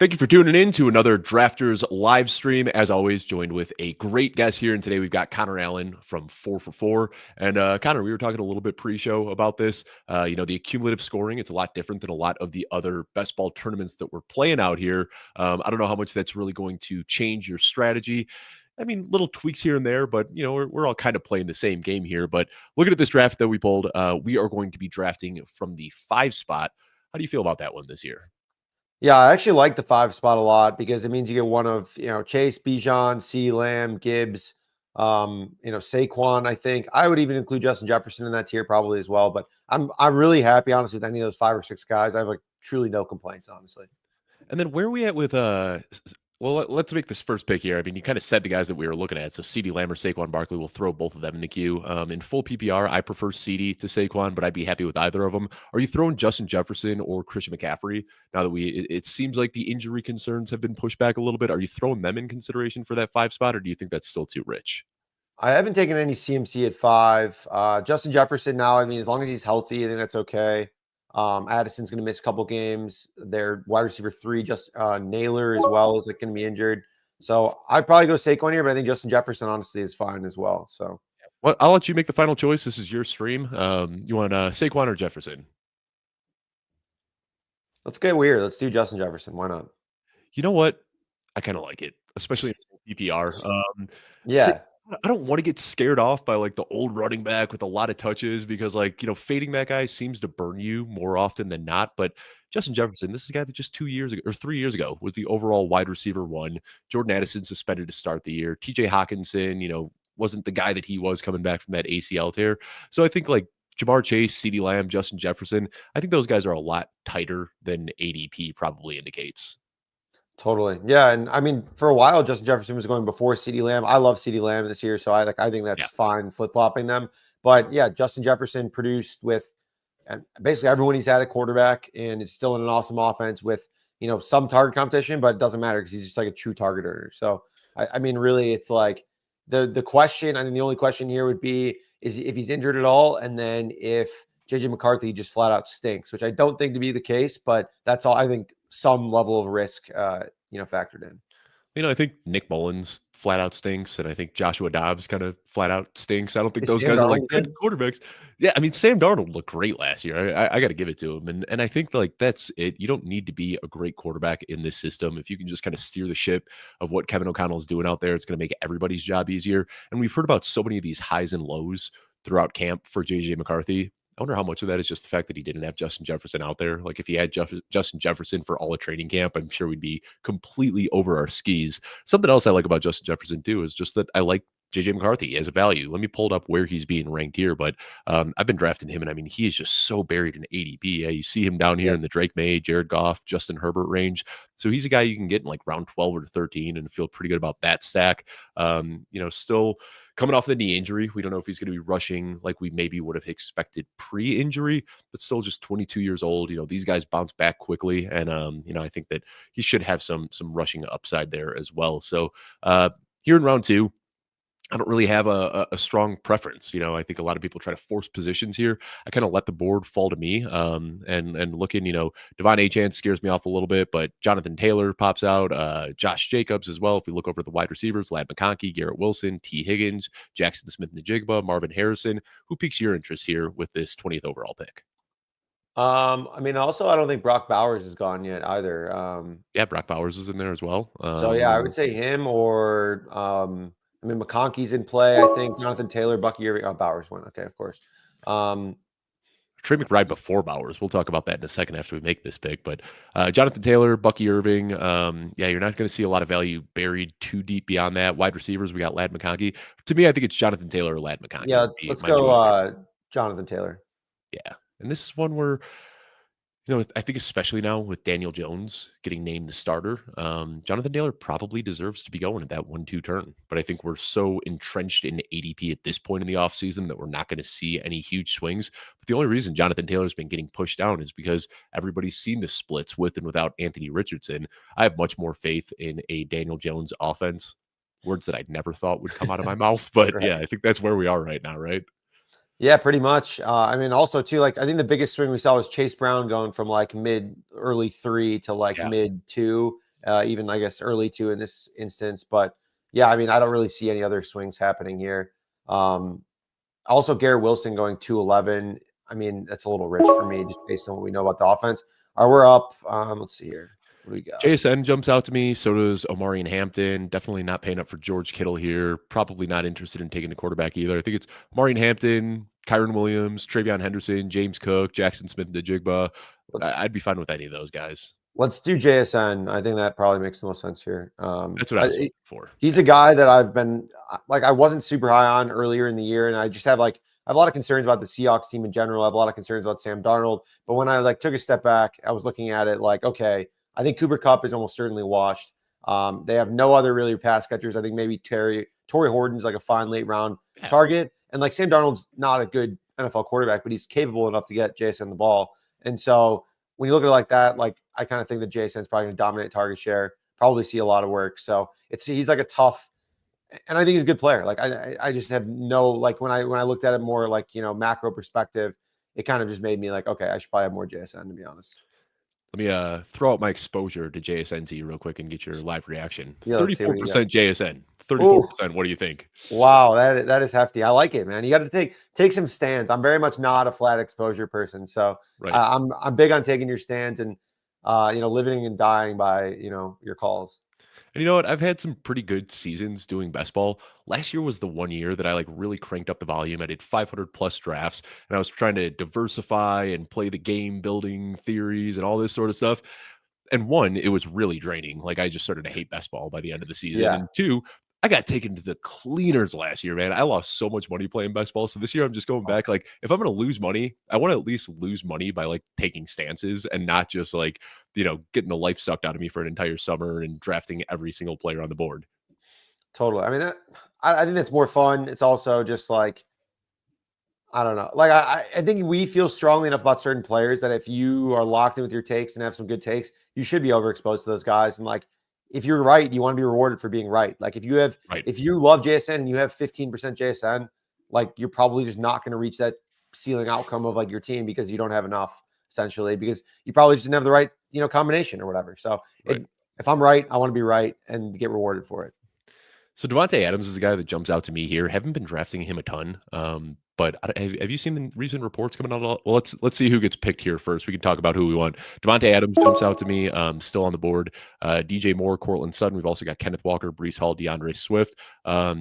Thank you for tuning in to another Drafters live stream. As always, joined with a great guest here. And today we've got Connor Allen from 4 for 4. And Connor, we were talking a little bit pre-show about this. The accumulative scoring, it's a lot different than a lot of the other best ball tournaments that we're playing out here. I don't know how much that's really going to change your strategy. I mean, little tweaks here and there, but we're all kind of playing the same game here. But looking at this draft that we pulled, we are going to be drafting from the 5 spot. How do you feel about that one this year? Yeah, I actually like the 5 spot a lot because it means you get one of, Chase, Bijan, CeeDee Lamb, Gibbs, Saquon. I think I would even include Justin Jefferson in that tier probably as well. But I'm really happy, honestly, with any of those 5 or 6 guys. I have like truly no complaints, honestly. And then where are we at with let's make this first pick here. I mean, you kind of said the guys that we were looking at. So CeeDee Lamb or Saquon Barkley, will throw both of them in the queue. In full PPR, I prefer CeeDee to Saquon, but I'd be happy with either of them. Are you throwing Justin Jefferson or Christian McCaffrey now that it seems like the injury concerns have been pushed back a little bit? Are you throwing them in consideration for that 5 spot, or do you think that's still too rich? I haven't taken any CMC at 5. Justin Jefferson now, I mean, as long as he's healthy, I think that's okay. Addison's going to miss a couple games. Their wide receiver 3, just Naylor as well, is like going to be injured. So I'd probably go Saquon here, but I think Justin Jefferson honestly is fine as well. So, Well, I'll let you make the final choice. This is your stream. You want Saquon or Jefferson? let's get weird. Let's do Justin Jefferson. Why not? You know what? I kind of like it, especially in PPR. Yeah. I don't want to get scared off by like the old running back with a lot of touches because fading that guy seems to burn you more often than not. But Justin Jefferson, this is a guy that just 2 years ago or 3 years ago was the overall wide receiver 1. Jordan Addison suspended to start the year. TJ Hawkinson, wasn't the guy that he was coming back from that ACL tear. So I think like Jamar Chase, CeeDee Lamb, Justin Jefferson, I think those guys are a lot tighter than ADP probably indicates. Totally. Yeah. And I mean, for a while, Justin Jefferson was going before CeeDee Lamb. I love CeeDee Lamb this year. So I think Yeah. that's fine flip-flopping them. But yeah, Justin Jefferson produced with and basically everyone he's had at quarterback, and it's still in an awesome offense with some target competition, but it doesn't matter because he's just like a true target earner. So I mean, really, it's like the question. I think the only question here would be is if he's injured at all, and then if JJ McCarthy just flat out stinks, which I don't think to be the case, but that's all. I think some level of risk, factored in. I think Nick Mullins flat out stinks, and I think Joshua Dobbs kind of flat out stinks. I don't think Is those Sam guys are like Darnold good good? quarterbacks. Yeah, I mean Sam Darnold looked great last year. I got to give it to him, and I think like that's it. You don't need to be a great quarterback in this system if you can just kind of steer the ship of what Kevin O'Connell is doing out there. It's going to make everybody's job easier. And we've heard about so many of these highs and lows throughout camp for JJ McCarthy. I wonder how much of that is just the fact that he didn't have Justin Jefferson out there. Like if he had Justin Jefferson for all of training camp, I'm sure we'd be completely over our skis. Something else I like about Justin Jefferson too is just that I like JJ McCarthy as a value. Let me pull it up where he's being ranked here, but I've been drafting him, and I mean he is just so buried in ADP. Yeah, you see him down here Yeah. in the Drake May, Jared Goff, Justin Herbert range. So he's a guy you can get in like round 12 or 13 and feel pretty good about that stack. Still coming off the knee injury. We don't know if he's going to be rushing like we maybe would have expected pre-injury, but still just 22 years old. These guys bounce back quickly, and I think that he should have some rushing upside there as well. So here in round 2, I don't really have a strong preference. I think a lot of people try to force positions here. I kind of let the board fall to me. And looking, Devon Achane scares me off a little bit, but Jonathan Taylor pops out. Josh Jacobs as well. If we look over the wide receivers, Lad McConkey, Garrett Wilson, T. Higgins, Jackson Smith-Njigba, Marvin Harrison. Who piques your interest here with this 20th overall pick? I mean, also, I don't think Brock Bowers is gone yet either. Yeah, Brock Bowers is in there as well. So yeah, I would say him or I mean, McConkey's in play. I think Jonathan Taylor, Bucky Irving, Bowers went. Okay, of course. Trey McBride before Bowers. We'll talk about that in a second after we make this pick. But Jonathan Taylor, Bucky Irving, you're not going to see a lot of value buried too deep beyond that. Wide receivers, we got Lad McConkey. To me, I think it's Jonathan Taylor or Lad McConkey. Yeah, let's go Jonathan Taylor. Yeah. And this is one where I think especially now with Daniel Jones getting named the starter, Jonathan Taylor probably deserves to be going at that 1-2 turn. But I think we're so entrenched in ADP at this point in the offseason that we're not going to see any huge swings. But the only reason Jonathan Taylor's been getting pushed down is because everybody's seen the splits with and without Anthony Richardson. I have much more faith in a Daniel Jones offense. Words that I never thought would come out of my mouth. But Right. yeah, I think that's where we are right now, right? Yeah, pretty much. I mean, also too, like I think the biggest swing we saw was Chase Brown going from like early 3 to like Yeah. mid 2. even I guess early 2 in this instance. But yeah, I mean, I don't really see any other swings happening here. Also, Garrett Wilson going 211. I mean, that's a little rich for me just based on what we know about the offense. We're up. Let's see here. What do we got? JSN jumps out to me. So does Omari and Hampton. Definitely not paying up for George Kittle here. Probably not interested in taking the quarterback either. I think it's Omari and Hampton, Kyron Williams, Travion Henderson, James Cook, Jackson Smith, and Jigba. Let's I'd be fine with any of those guys. let's do JSN. I think that probably makes the most sense here. That's what I was looking for. He's a guy that I've been like, I wasn't super high on earlier in the year, and I just have like, I have a lot of concerns about the Seahawks team in general. I have a lot of concerns about Sam Darnold. But when I like took a step back, I was looking at it like, okay, I think Cooper Kupp is almost certainly washed. They have no other really pass catchers. I think maybe Torrey Horton's like a fine late round target. And like Sam Darnold's not a good NFL quarterback, but he's capable enough to get JSN the ball. And so when you look at it like that, like I kind of think that JSN's probably going to dominate target share, probably see a lot of work. So he's like a tough, and I think he's a good player. Like I just have no, like when I looked at it more like, macro perspective, it kind of just made me like, okay, I should probably have more JSN, to be honest. Let me throw out my exposure to JSN to you real quick and get your live reaction. Yeah, let's see what you got. 34% JSN. 34%. What do you think? Wow, that is hefty. I like it, man. You got to take some stands. I'm very much not a flat exposure person, so Right. I'm big on taking your stands and living and dying by your calls. And you know what? I've had some pretty good seasons doing best ball. Last year was the one year that I like really cranked up the volume. I did 500 plus drafts and I was trying to diversify and play the game building theories and all this sort of stuff. And one, it was really draining. Like I just started to hate best ball by the end of the season. Yeah. And two, I got taken to the cleaners last year, man. I lost so much money playing best ball. So this year I'm just going back. Like if I'm going to lose money, I want to at least lose money by like taking stances and not just like, getting the life sucked out of me for an entire summer and drafting every single player on the board. Totally. I mean, I think that's more fun. It's also just like, I don't know. Like I think we feel strongly enough about certain players that if you are locked in with your takes and have some good takes, you should be overexposed to those guys. And like, if you're right, you want to be rewarded for being right. Like if you love JSN and you have 15% JSN, like you're probably just not going to reach that ceiling outcome of like your team because you don't have enough, essentially, because you probably just didn't have the right, combination or whatever. So if I'm right, I want to be right and get rewarded for it. So Devontae Adams is a guy that jumps out to me here. Haven't been drafting him a ton, but have you seen the recent reports coming out? Well, let's see who gets picked here first. We can talk about who we want. Devontae Adams jumps out to me, still on the board. DJ Moore, Cortland Sutton. We've also got Kenneth Walker, Breece Hall, DeAndre Swift,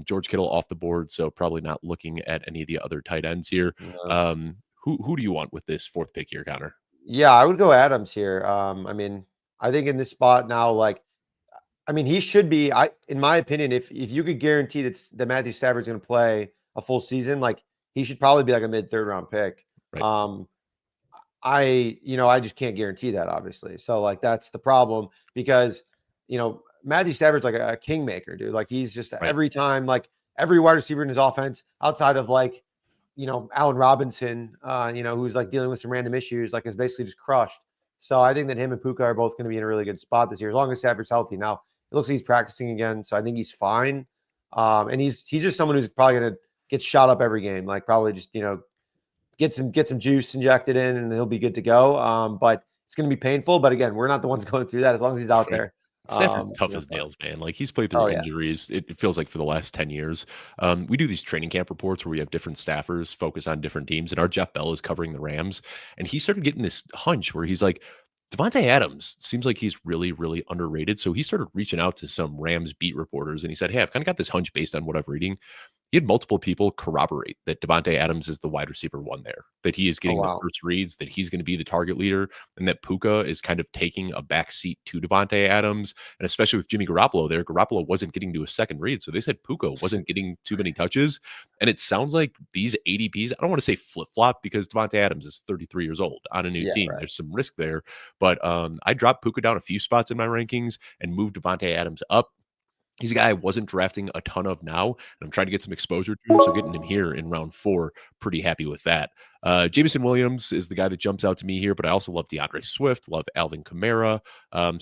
George Kittle off the board. So probably not looking at any of the other tight ends here. No. Who do you want with this fourth pick here, Connor? Yeah, I would go Adams here. I mean, I think in this spot now, like, I mean, he should be. In my opinion, if you could guarantee that Matthew Stafford's going to play a full season, like he should probably be like a mid-third round pick. Right. I just can't guarantee that, obviously. So like that's the problem because Matthew Stafford's like a kingmaker, dude. Like he's just every time, like every wide receiver in his offense, outside of like Allen Robinson, who's like dealing with some random issues, like is basically just crushed. So I think that him and Puka are both going to be in a really good spot this year, as long as Stafford's healthy. Now it looks like he's practicing again, so I think he's fine. And he's just someone who's probably going to get shot up every game, like probably just get some juice injected in, and he'll be good to go. But it's going to be painful. But again, we're not the ones going through that. As long as he's out there. Stafford's tough as nails, man. Like he's played through injuries. It feels like for the last 10 years. We do these training camp reports where we have different staffers focus on different teams, and our Jeff Bell is covering the Rams, and he started getting this hunch where he's like, Devontae Adams seems like he's really, really underrated. So he started reaching out to some Rams beat reporters, and he said, hey, I've kind of got this hunch based on what I'm reading. He had multiple people corroborate that Devontae Adams is the wide receiver one there, that he is getting the first reads, that he's going to be the target leader, and that Puka is kind of taking a back seat to Devontae Adams. And especially with Jimmy Garoppolo there, Garoppolo wasn't getting to a second read. So they said Puka wasn't getting too many touches. And it sounds like these ADPs, I don't want to say flip-flop because Devontae Adams is 33 years old on a new team. Right. There's some risk there. But I dropped Puka down a few spots in my rankings and moved Devontae Adams up. He's a guy I wasn't drafting a ton of now, and I'm trying to get some exposure to him, so getting him here in round 4, pretty happy with that. Jameson Williams is the guy that jumps out to me here, but I also love DeAndre Swift, love Alvin Kamara.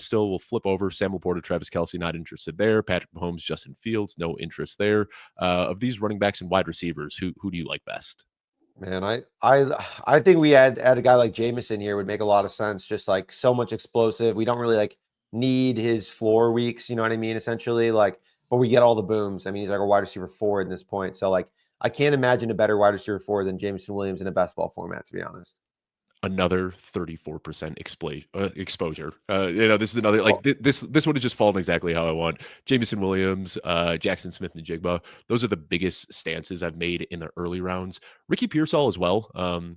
Still will flip over Sam Laporta, Travis Kelce, not interested there. Patrick Mahomes, Justin Fields, no interest there. Of these running backs and wide receivers, who do you like best? Man, I think we had a guy like Jameson here would make a lot of sense. Just like so much explosive. We don't really like need his floor weeks. You know what I mean? Essentially, like, but we get all the booms. I mean, he's like a wide receiver 4 at this point. So like, I can't imagine a better wide receiver 4 than Jameson Williams in a best ball format, to be honest. Another 34% exposure. This is another Oh, like this would have just fallen exactly how I want. Jameson Williams, Jackson Smith, and Jigba. Those are the biggest stances I've made in the early rounds. Ricky Pearsall as well.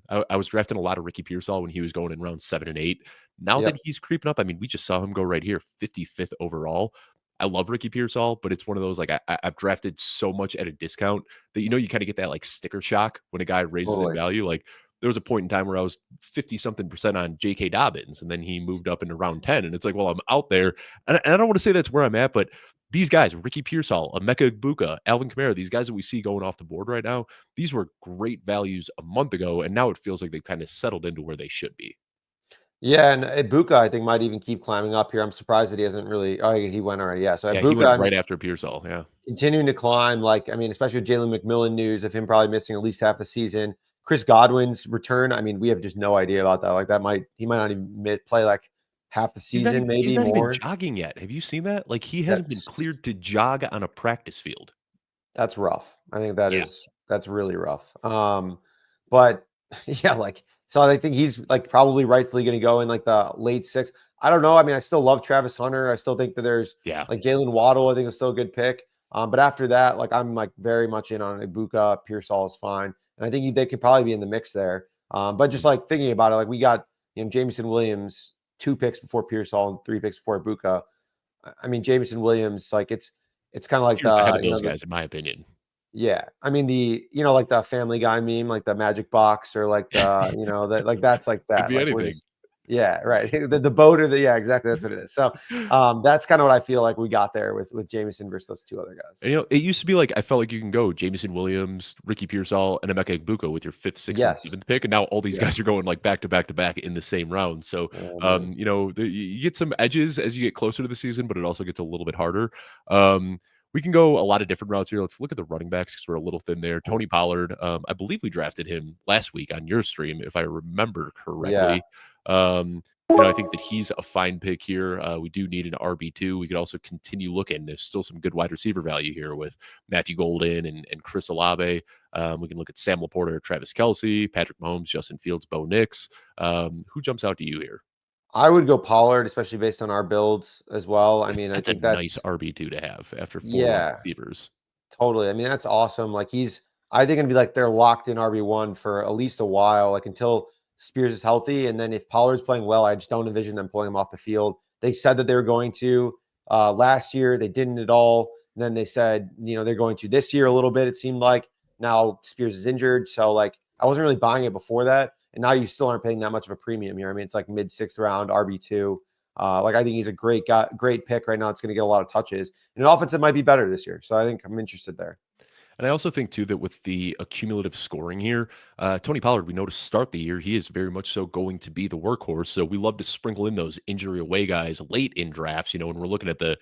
I was drafting a lot of Ricky Pearsall when he was going in round 7 and 8. Now that yep, he's creeping up, I mean, we just saw him go right here, 55th overall. I love Ricky Pearsall, but it's one of those like I've drafted so much at a discount that you kind of get that like sticker shock when a guy raises in totally. value. Like there was a point in time where I was 50 something percent on J.K. Dobbins, and then he moved up into round 10. And it's like, well, I'm out there. And I don't want to say that's where I'm at, but these guys, Ricky Pearsall, Emeka Egbuka, Alvin Kamara, these guys that we see going off the board right now, these were great values a month ago. And now it feels like they've kind of settled into where they should be. Yeah, and Ibuka, I think, might even keep climbing up here. I'm surprised that he hasn't really. Oh, he went already. Yeah, so Yeah, he Ibuka, went I'm right after Pearsall. Yeah. continuing to climb. Like, I mean, especially with Jalen McMillan news of him probably missing at least half the season. Chris Godwin's return. I mean, we have just no idea about that. Like, he might not even play like half the season, He's maybe not even more. jogging yet. Have you seen that? Like he hasn't been That's cleared to jog on a practice field. That's rough. I think Yeah. that's really rough. But yeah, like so I think he's like probably rightfully going to go in like the late 6th. I don't know. I mean, I still love Travis Hunter. I still think that there's Yeah. like Jalen Waddle. I think is still a good pick. But after that, like I'm like very much in on Ibuka. Pearsall is fine, and I think they could probably be in the mix there. But just like thinking about it, like we got Jameson Williams 2 picks before Pearsall and 3 picks before Ibuka. I mean, Jameson Williams, like it's kind of like He's ahead the of those guys, in my opinion. yeah. I mean, like the Family Guy meme, like the magic box or like that like that's like Could that. be Like we're anything. just yeah, right. The boat or the yeah, exactly. That's what it is. So that's kind of what I feel like we got there with Jameson versus those 2 other guys. And, it used to be like I felt like you can go Jameson Williams, Ricky Pearsall, and Emeka Egbuka with your 5th, 6th, and Yes. 7th pick, and now all these Yeah. guys are going like back to back to back in the same round. So, Oh, man. you get some edges as you get closer to the season, but it also gets a little bit harder. We can go a lot of different routes here. Let's look at the running backs because we're a little thin there. Tony Pollard, I believe we drafted him last week on your stream, if I remember Yeah. correctly. I think that he's a fine pick here. We do need an RB2. We could also continue looking. There's still some good wide receiver value here with Matthew Golden and Chris Olave. We can look at Sam Laporta, Travis Kelce, Patrick Mahomes, Justin Fields, Bo Nix. Who jumps out to you here? I would go Pollard, especially based on our builds as well. I mean, I That's a think nice that's RB2 to have after 4 wide yeah. receivers. Totally. I mean, that's awesome. Like I think, gonna be like they're locked in RB1 for at least a while, like until Spears is healthy. And then if Pollard's playing well, I just don't envision them pulling him off the field. They said that they were going to last year. They didn't at all. And then they said, they're going to this year a little bit. It seemed like now Spears is injured. So like I wasn't really buying it before that. And now you still aren't paying that much of a premium here. I mean, it's like mid 6th round RB2. Like I think he's a great guy, great pick right now. It's going to get a lot of touches. And an offense that might be better this year. So I think I'm interested there. And I also think, too, that with the accumulative scoring here, Tony Pollard, we know to start the year, he is very much so going to be the workhorse. So we love to sprinkle in those injury away guys late in drafts, when we're looking at the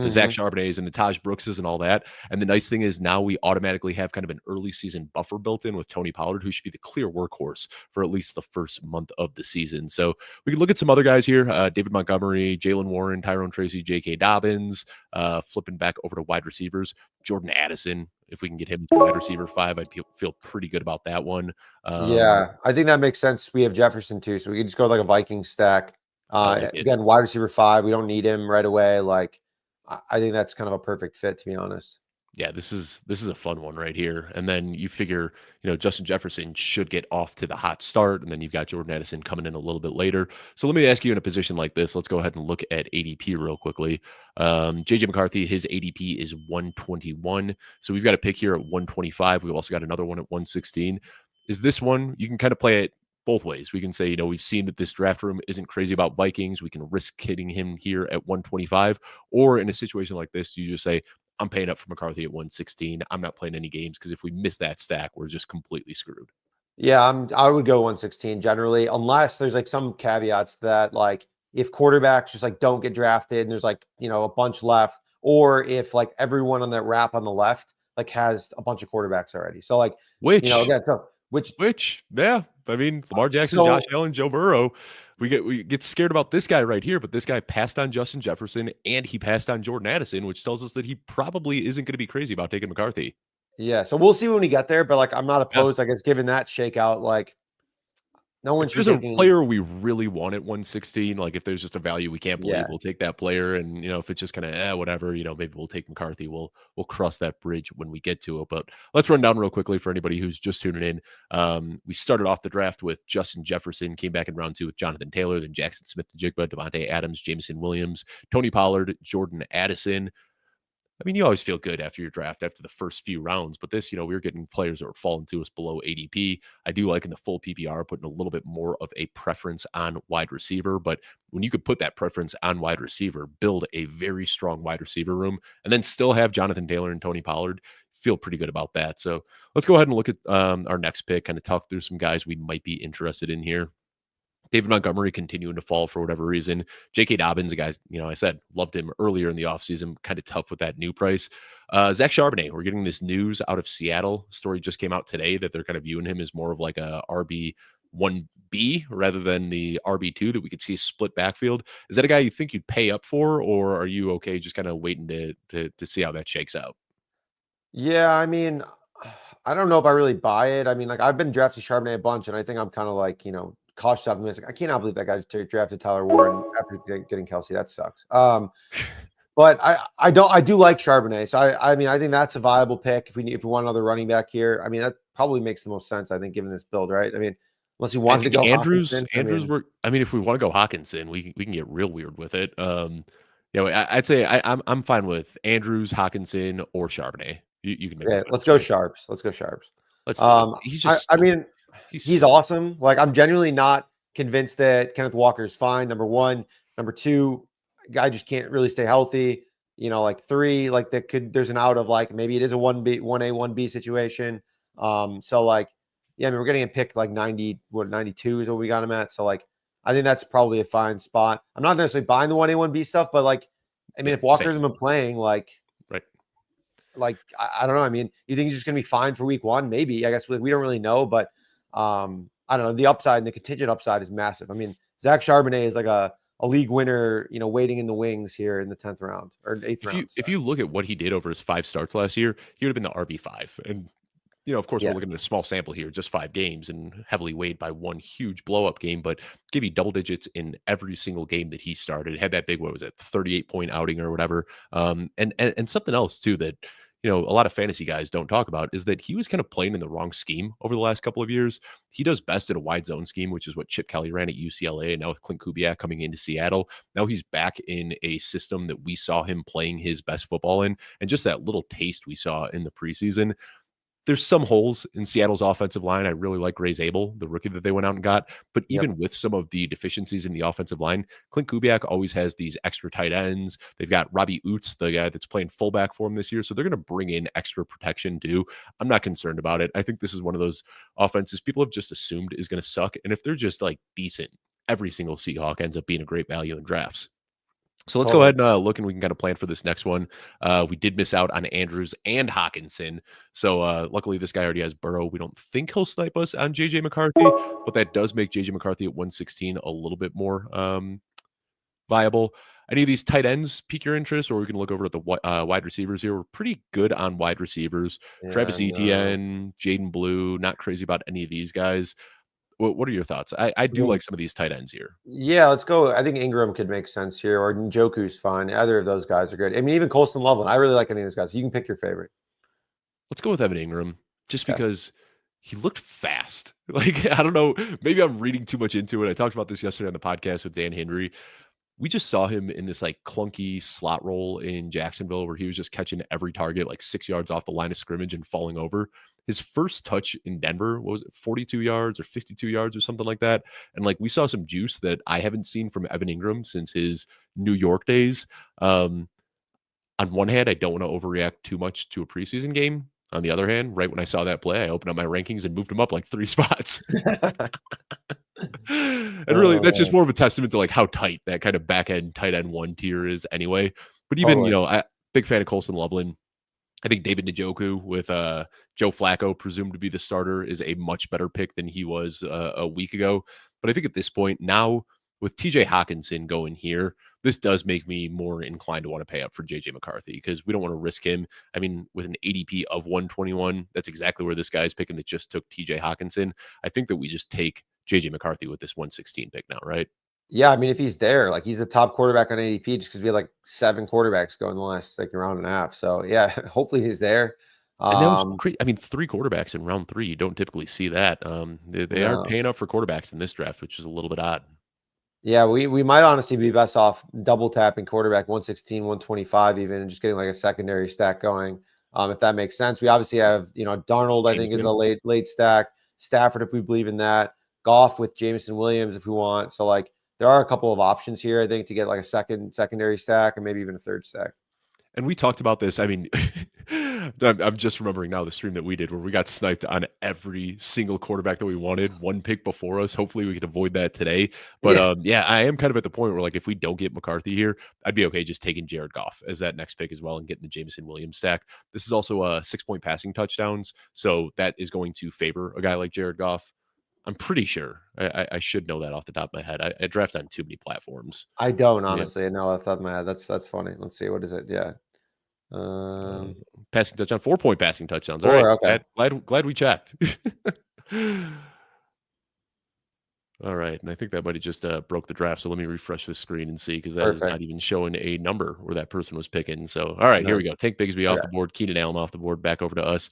Zach Charbonnets and the Taj Brookses and all that. And the nice thing is now we automatically have kind of an early season buffer built in with Tony Pollard, who should be the clear workhorse for at least the first month of the season. So we can look at some other guys here, David Montgomery, Jalen Warren, Tyrone Tracy, J.K. Dobbins, flipping back over to wide receivers, Jordan Addison. If we can get him to wide receiver 5, I'd feel pretty good about that one. Yeah, I think that makes sense. We have Jefferson too, so we can just go like a Viking stack. I like it. Again, wide receiver 5. We don't need him right away. Like, I think that's kind of a perfect fit, to be honest. Yeah, this is a fun one right here. And then you figure, Justin Jefferson should get off to the hot start, and then you've got Jordan Addison coming in a little bit later. So let me ask you, in a position like this, let's go ahead and look at ADP real quickly. JJ McCarthy, his ADP is 121. So we've got a pick here at 125. We've also got another one at 116. Is this one, you can kind of play it both ways. We can say, we've seen that this draft room isn't crazy about Vikings. We can risk hitting him here at 125. Or in a situation like this, you just say, I'm paying up for McCarthy at 116. I'm not playing any games because if we miss that stack, we're just completely screwed. Yeah, I would go 116 generally, unless there's like some caveats that like if quarterbacks just like don't get drafted and there's like, a bunch left, or if like everyone on that wrap on the left like has a bunch of quarterbacks already. So like, Which, again, so yeah, I mean, Lamar Jackson, so Josh Allen, Joe Burrow. we get scared about this guy right here, but this guy passed on Justin Jefferson and he passed on Jordan Addison, which tells us that he probably isn't going to be crazy about taking McCarthy. Yeah, so we'll see when we get there, but like I'm not Yeah. opposed, I guess, given that shakeout, like no one If should be there's a taking. player we really want at 116, like if there's just a value we can't believe, Yeah. we'll take that player. And if it's just kind of whatever, maybe we'll take McCarthy. We'll cross that bridge when we get to it. But let's run down real quickly for anybody who's just tuning in. We started off the draft with Justin Jefferson, came back in round 2 with Jonathan Taylor, then Jackson Smith-Njigba, Devontae Adams, Jameson Williams, Tony Pollard, Jordan Addison. I mean, you always feel good after your draft after the first few rounds, but this, we were getting players that were falling to us below ADP. I do like in the full PPR putting a little bit more of a preference on wide receiver, but when you could put that preference on wide receiver, build a very strong wide receiver room, and then still have Jonathan Taylor and Tony Pollard, feel pretty good about that. So let's go ahead and look at our next pick, kind of talk through some guys we might be interested in here. David Montgomery continuing to fall for whatever reason. J.K. Dobbins, a guy, I said loved him earlier in the offseason, kind of tough with that new price. Zach Charbonnet, we're getting this news out of Seattle. Story just came out today that they're kind of viewing him as more of like a RB1B rather than the RB2 that we could see split backfield. Is that a guy you think you'd pay up for, or are you okay just kind of waiting to see how that shakes out? Yeah, I mean, I don't know if I really buy it. I mean, like I've been drafting Charbonnet a bunch, and I think I'm kind of like, cautious optimistic. I cannot believe that guy drafted Tyler Warren after getting Kelsey. That sucks. But I do like Charbonnet. So I mean, I think that's a viable pick if we want another running back here. I mean, that probably makes the most sense, I think, given this build, right? I mean, unless you I wanted to think go Andrews Hawkinson. Andrews were I mean, if we wanna go Hawkinson, we can get real weird with it. I'd say I'm fine with Andrews, Hawkinson, or Charbonnet. You can make the Yeah, final let's go choice. Sharps. Let's go Sharps. Let's do it. He's just I so mean, he's he's so awesome. Like, I'm genuinely not convinced that Kenneth Walker is fine. Number one, number two, guy just can't really stay healthy. Like three, like there's an out of like maybe it is a 1B, 1A, 1B situation. So like, yeah, I mean, we're getting a pick like 92 is what we got him at. So like, I think that's probably a fine spot. I'm not necessarily buying the 1A, 1B stuff, but like, I mean, yeah, if Walker same, hasn't been playing, right? I don't know. I mean, you think he's just going to be fine for week one? Maybe. I guess we don't really know, but I don't know. The upside and the contingent upside is massive. I mean, Zach Charbonnet is like a league winner, waiting in the wings here in the 10th round or 8th If you round. if Sorry. you look at what he did over his 5 starts last year, he would have been the RB5. And of course, we're Yeah. looking at a small sample here, just 5 games and heavily weighed by one huge blow up game, but give you double digits in every single game that he started. Had that big, what was it, 38-point outing or whatever. And something else too that a lot of fantasy guys don't talk about is that he was kind of playing in the wrong scheme over the last couple of years. He does best in a wide zone scheme, which is what Chip Kelly ran at UCLA, and now with Clint Kubiak coming into Seattle, now he's back in a system that we saw him playing his best football in, and just that little taste we saw in the preseason. There's some holes in Seattle's offensive line. I really like Ray Zabel, the rookie that they went out and got. But Yep. even with some of the deficiencies in the offensive line, Clint Kubiak always has these extra tight ends. They've got Robbie Oots, the guy that's playing fullback for him this year. So they're going to bring in extra protection too. I'm not concerned about it. I think this is one of those offenses people have just assumed is going to suck. And if they're just like decent, every single Seahawk ends up being a great value in drafts. So let's go Totally. ahead and look, and we can kind of plan for this next one. We did miss out on Andrews and Hawkinson. So luckily, this guy already has Burrow. We don't think he'll snipe us on JJ McCarthy, but that does make JJ McCarthy at 116 a little bit more viable. Any of these tight ends pique your interest, or we can look over at the wide receivers here. We're pretty good on wide receivers. Yeah. Travis No. Etienne, Jaden Blue, not crazy about any of these guys. What are your thoughts? I I do mean, like some of these tight ends here. yeah, let's go. I think Ingram could make sense here, or Njoku's fine. Either of those guys are good. I mean, even Colston Loveland. I really like any of those guys. You can pick your favorite. Let's go with Evan Ingram just Okay. because he looked fast. Like, I don't know, maybe I'm reading too much into it. I talked about this yesterday on the podcast with Dan Henry. We just saw him in this like clunky slot role in Jacksonville where he was just catching every target like 6 yards off the line of scrimmage and falling over. His first touch in Denver, what was it, 42 yards or 52 yards or something like that. And like we saw some juice that I haven't seen from Evan Ingram since his New York days. On one hand, I don't want to overreact too much to a preseason game. On the other hand, right when I saw that play, I opened up my rankings and moved him up like 3 spots. And really, that's just Oh, more of a testament to like how tight that kind of back end tight end 1 tier is anyway. But even, totally. big fan of Colson Loveland. I think David Njoku with Joe Flacco presumed to be the starter is a much better pick than he was a week ago. But I think at this point now with TJ Hawkinson going here, this does make me more inclined to want to pay up for JJ McCarthy because we don't want to risk him. I mean, with an ADP of 121, that's exactly where this guy's picking that just took TJ Hawkinson. I think that we just take JJ McCarthy with this 116 pick now, right? Yeah, I mean, if he's there, like he's the top quarterback on ADP, just because we had like 7 quarterbacks go in the last like round and a half. So yeah, hopefully he's there. And that was Um, I mean, 3 quarterbacks in round 3, you don't typically see that. They are no. paying up for quarterbacks in this draft, which is a little bit odd. Yeah, we might honestly be best off double tapping quarterback 116, 125 even, and just getting like a secondary stack going. If that makes sense. We obviously have, Darnold, I think, is a Jameson. late stack. Stafford, if we believe in that. Goff with Jameson Williams, if we want. So like there are a couple of options here, I think, to get like a secondary stack and maybe even a third stack. And we talked about this. I mean, I'm just remembering now the stream that we did where we got sniped on every single quarterback that we wanted, one pick before us. Hopefully, we can avoid that today. But Yeah. yeah, I am kind of at the point where, like, if we don't get McCarthy here, I'd be okay just taking Jared Goff as that next pick as well and getting the Jameson Williams stack. This is also 6-point passing touchdowns, so that is going to favor a guy like Jared Goff. I'm pretty sure. I should know that off the top of my head. I draft on too many platforms. I don't Yeah. honestly know off the top of my head. That's funny. Let's see. What is it? Yeah. Uh, Um, Passing touchdown, 4-point passing touchdowns. All right, 4. Okay. glad we checked. All right, and I think that might have just broke the draft. So let me refresh the screen and see because that is not Perfect. even showing a number where that person was picking. So all right, here No. we go. Tank Bigsby off Okay. the board, Keenan Allen off the board, back over to us.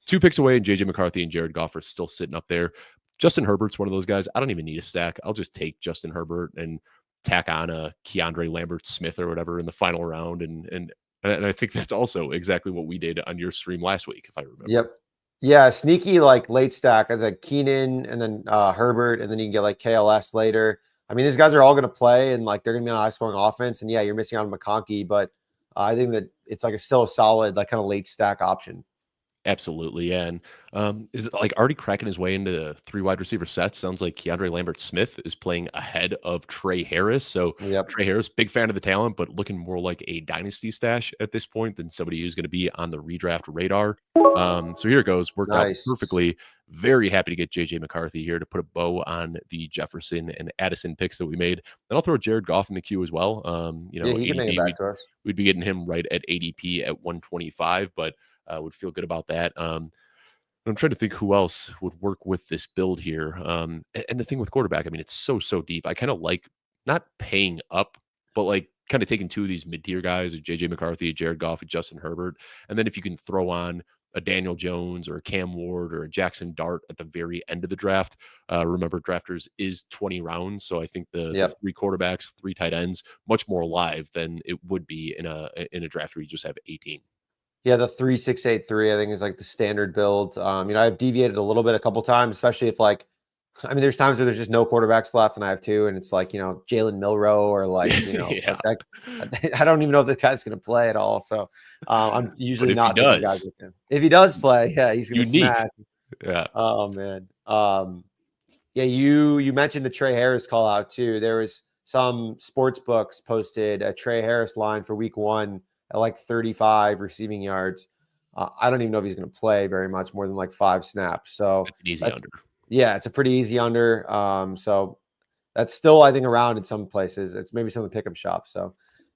2 picks away, and JJ McCarthy and Jared Goff are still sitting up there. Justin Herbert's one of those guys. I don't even need a stack. I'll just take Justin Herbert and tack on a Keandre Lambert Smith or whatever in the final round, and I think that's also exactly what we did on your stream last week, if I remember. Yep. Yeah, sneaky like late stack. I think Keenan and then Herbert, and then you can get like KLS later. I mean, these guys are all going to play, and like they're going to be on a high scoring offense. And yeah, you're missing out on McConkey, but I think that it's like still a solid like kind of late stack option. Absolutely, yeah, and, is it, like, already cracking his way into 3 wide receiver sets? Sounds like Keandre Lambert Smith is playing ahead of Trey Harris, so Yep. Trey Harris, big fan of the talent, but looking more like a dynasty stash at this point than somebody who's gonna be on the redraft radar. So here it goes, worked out Nice. perfectly. Very happy to get JJ McCarthy here to put a bow on the Jefferson and Addison picks that we made, and I'll throw Jared Goff in the queue as well. Yeah, he can make it ADP, back to us. we'd be getting him right at ADP at 125, but would feel good about that. I'm trying to think who else would work with this build here. And the thing with quarterback, I mean, it's so deep. I kind of like not paying up, but like kind of taking 2 of these mid tier guys, a JJ McCarthy, a Jared Goff, and Justin Herbert, and then if you can throw on a Daniel Jones or a Cam Ward or a Jackson Dart at the very end of the draft. Remember, drafters is 20 rounds, so I think the Yep. 3 quarterbacks, 3 tight ends, much more alive than it would be in a draft where you just have 18. Yeah, the 3-6-8-3, I think, is like the standard build. I've deviated a little bit a couple times, especially if like, I mean, there's times where there's just no quarterbacks left, and I have 2, and it's like, Jalen Milrow or like, Yeah. like that. I don't even know if the guy's going to play at all. So I'm But usually if he not taking guys does, with him. If he does play, yeah, he's going to unique. smash. Yeah. Oh man. Yeah, you mentioned the Trey Harris call out too. There was some sports books posted a Trey Harris line for week 1 at like 35 receiving yards. I don't even know if he's going to play very much more than like 5 snaps. So That's an easy that, under. yeah, it's a pretty easy under. So that's still, I think, around in some places. It's maybe some of the pickup shops. So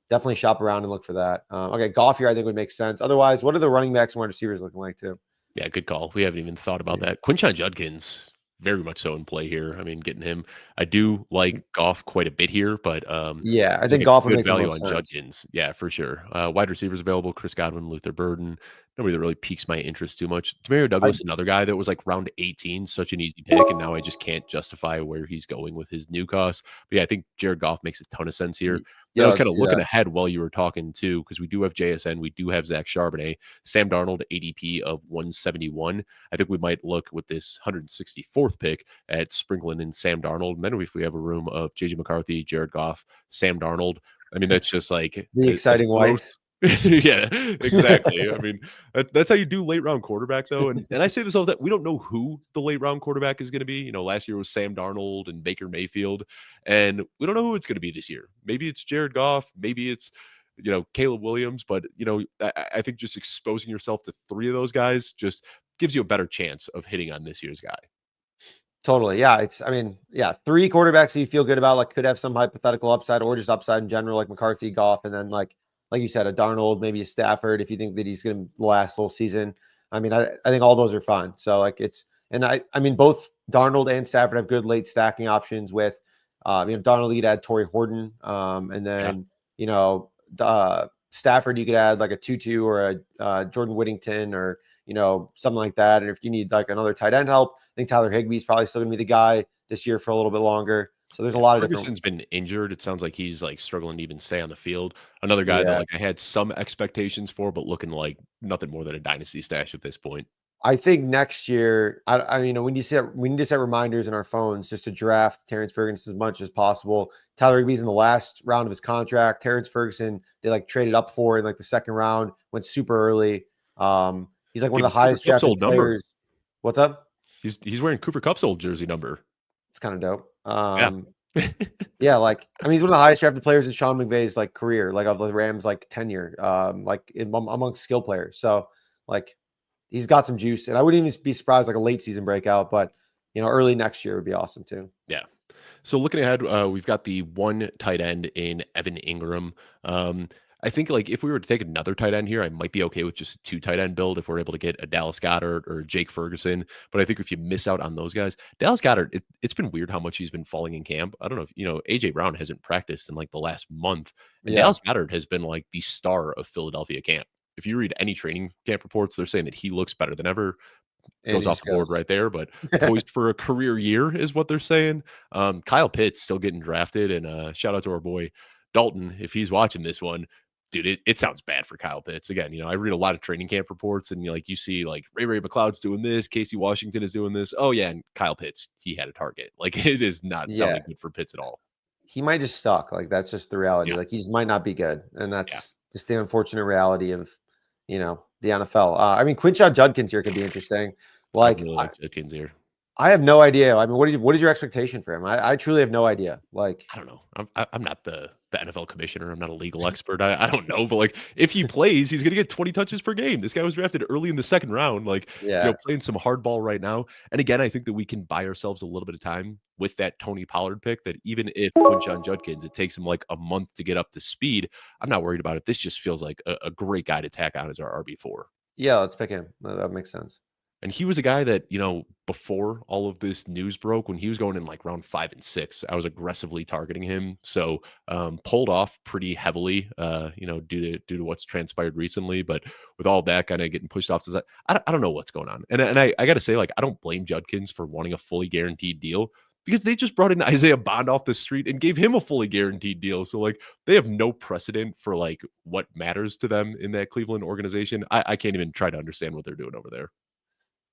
definitely shop around and look for that. Okay, golf here I think would make sense. Otherwise, what are the running backs and wide receivers looking like too? Yeah, good call. We haven't even thought about that. Quinshon Judkins, very much so in play here. I mean, getting him. I do like Goff quite a bit here, but Yeah, I it's like think a golf would good make the value most on sense. Judkins. Yeah, for sure. Wide receivers available: Chris Godwin, Luther Burden. Nobody that really piques my interest too much. Demario I Douglas, another guy that was like round 18, such an easy pick, and now I just can't justify where he's going with his new cost. But yeah, I think Jared Goff makes a ton of sense here. Then I Yeah, was kind let's of do looking that. ahead while you were talking too, because we do have JSN, we do have Zach Charbonnet, Sam Darnold ADP of 171. I think we might look with this 164th pick at sprinkling in Sam Darnold. And then if we have a room of JJ McCarthy, Jared Goff, Sam Darnold, I mean, that's just like The as exciting close. whites. Yeah, exactly. I mean, that's how you do late round quarterback, though. And I say this all the time. We don't know who the late round quarterback is going to be. Last year was Sam Darnold and Baker Mayfield, and we don't know who it's going to be this year. Maybe it's Jared Goff. Maybe it's Caleb Williams. But I think just exposing yourself to 3 of those guys just gives you a better chance of hitting on this year's guy. Totally. Yeah. I mean, yeah, three quarterbacks that you feel good about, like could have some hypothetical upside or just upside in general, like McCarthy, Goff, and then like you said, a Darnold, maybe a Stafford, if you think that he's going to last the whole season. I mean, I think all those are fine. So like and I mean, both Darnold and Stafford have good late stacking options with, Darnold, you'd add Torrey Horton. And Yeah. then, Stafford, you could add like a Tutu or a Jordan Whittington or, something like that. And if you need like another tight end help, I think Tyler Higbee's probably still going to be the guy this year for a little bit longer. So there's a Yeah, lot of different. Ferguson's been injured. It sounds like he's, like, struggling to even stay on the field. Another guy that, Yeah. like, I had some expectations for, but looking like nothing more than a dynasty stash at this point. I think next year, we need to set reminders in our phones just to draft Terrence Ferguson as much as possible. Tyler Higbee's in the last round of his contract. Terrence Ferguson, they like traded up for in like the second round, went super early. He's like one of Dude, the Cooper highest Kupp's drafted old number. players. What's up? He's wearing Cooper Kupp's old jersey number. It's kind of dope. Yeah. Yeah, like I mean, he's one of the highest drafted players in Sean McVay's like career, like of the Rams like tenure, amongst skill players. So like he's got some juice, and I wouldn't even be surprised like a late season breakout, but early next year would be awesome too. Yeah. So looking ahead, we've got the one tight end in Evan Ingram. I think like if we were to take another tight end here, I might be okay with just a two tight end build if we're able to get a Dallas Goedert or Jake Ferguson. But I think if you miss out on those guys, Dallas Goedert, it's been weird how much he's been falling in camp. I don't know if AJ Brown hasn't practiced in like the last month, and Yeah, Dallas Goedert has been like the star of Philadelphia camp. If you read any training camp reports, they're saying that he looks better than ever. and Goes he off just the board goes. right there, but poised for a career year is what they're saying. Kyle Pitts still getting drafted, and shout out to our boy Dalton if he's watching this one. Dude, it sounds bad for Kyle Pitts. Again, I read a lot of training camp reports, and you see like Ray McLeod's doing this, Casey Washington is doing this. Oh yeah, and Kyle Pitts, he had a target. Like it is not Yeah, sounding good for Pitts at all. he might just suck. Like that's just the reality. Yeah, Like he's might not be good, and yeah. that's just the unfortunate reality of the NFL. I mean, Quinshon Judkins here could be interesting. I Like really like Judkins here. I have no idea. I mean, what is your expectation for him? I truly have no idea. Like, I don't know. I'm not the NFL commissioner. I'm not a legal expert. I don't know, but like if he plays, he's gonna get 20 touches per game. This guy was drafted early in the second round, like yeah, playing some hardball right now. And again, I think that we can buy ourselves a little bit of time with that Tony Pollard pick. That even if Quinshon Judkins, it takes him like a month to get up to speed. I'm not worried about it. This just feels like a great guy to tack on as our RB4. yeah, let's pick him. That makes sense. And he was a guy that, before all of this news broke, when he was going in like round 5 and 6, I was aggressively targeting him. So pulled off pretty heavily, due to what's transpired recently. But with all that kind of getting pushed off to the side, I don't know what's going on. And I got to say, like, I don't blame Judkins for wanting a fully guaranteed deal because they just brought in Isaiah Bond off the street and gave him a fully guaranteed deal. So like they have no precedent for like what matters to them in that Cleveland organization. I can't even try to understand what they're doing over there.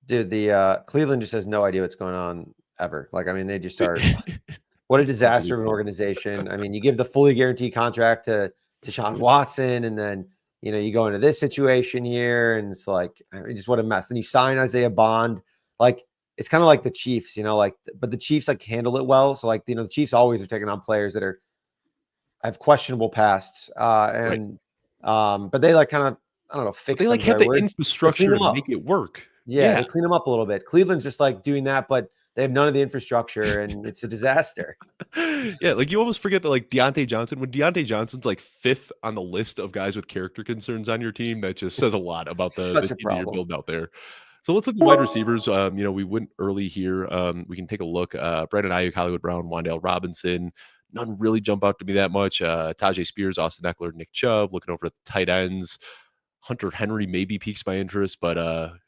Dude, the Cleveland just has no idea what's going on ever. Like, I mean, they just are what a It's disaster of an unbelievable. organization. I mean, you give the fully guaranteed contract to Sean Watson, and then you go into this situation here, and it's like just what a mess. Then you sign Isaiah Bond. Like it's kind of like the Chiefs, but the Chiefs like handle it well. So like the Chiefs always are taking on players that have questionable pasts. Right. But they like kind of I don't know, But they fix like them's the have right the word. They clean infrastructure them to make up. it work. Yeah, Yeah. they clean them up a little bit. Cleveland's just like doing that, but they have none of the infrastructure, and it's a disaster. Yeah, like you almost forget that like Deontay Johnson, when Deontay Johnson's like fifth on the list of guys with character concerns on your team, that just says a lot about the Such a team that you're problem. building out there. So let's look at wide receivers. We went early here. We can take a look. Brandon Ayuk, Hollywood Brown, Wandale Robinson. None really jump out to me that much. Tajay Spears, Austin Eckler, Nick Chubb. Looking over at the tight ends. Hunter Henry maybe piques my interest, but